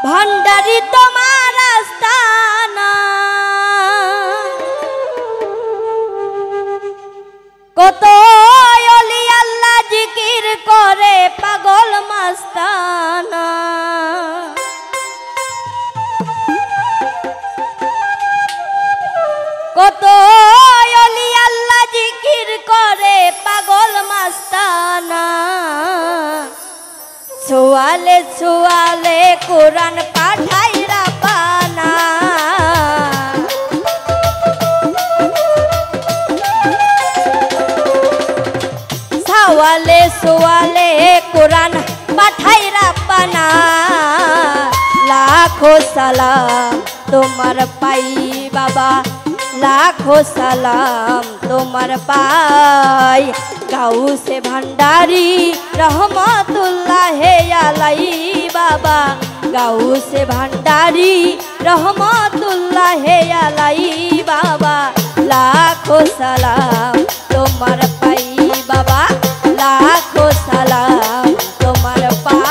भंडारी तुम्हार आस्थाना कत अली आल्लाह जिकिर करे पागल मस्ताना कत अली आल्लाह जिकिर करे पागल मस्ताना सुआले सुआले कुरान पाठाई रापाना सवाले सुआले कुरान पाठाई रापाना लाखों सलाम तुम्हार पाई बाबा लाखों सलाम तुम्हार पाई गाँव से भंडारी रहमतुल्लाह अलैहि बाबा गाँव से भंडारी रहमतुल्लाह अलैहि बाबा लाखों सलाम तुम्हार पाई बाबा लाखों सलाम तुम्हार पाई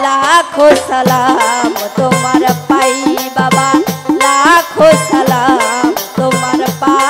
लाखों सलाम तुम्हार पाई बाबा लाखों सलाम तुम्हार पाई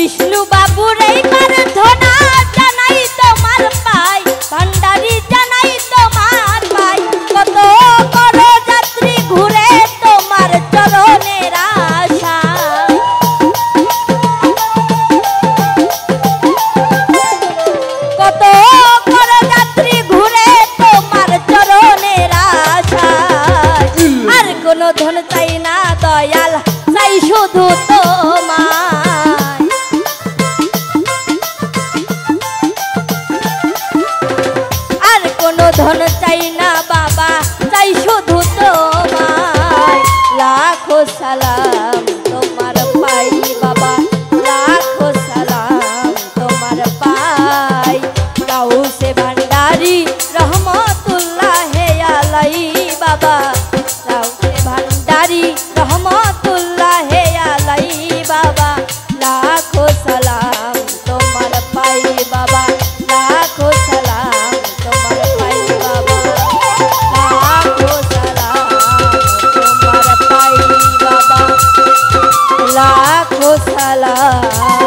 বিষ্ণু বাবুর এই প্রার্থনা জানাই তোমার পাই, ভান্ডারি জানাই তোমার পাই। কত বড় যাত্রী ঘুরে তোমার চরণের আশায়, কত বড় যাত্রী ঘুরে তোমার চরণের আশায়। আর কোনো ধন চাই না দয়াল, চাই শুধু তোমায়। আর কোনো ধন চাই না বাবা, চাই শুধু তোমায়। লাখো সালাম তোমার পাই বাবা, লাখো সালাম তোমার পাই। গাউসে ভান্ডারি রহমতুল্লাহে আলাই বাবা, গাউসে ভান্ডারি রহমতুল্লাহে আলাই বাবা। লাখো সালাম তোমার পাই বাবা, লাখো সালাম তোমার পাই বাবা, লাখো সালাম তোমার পাই বাবা, লাখো সালাম।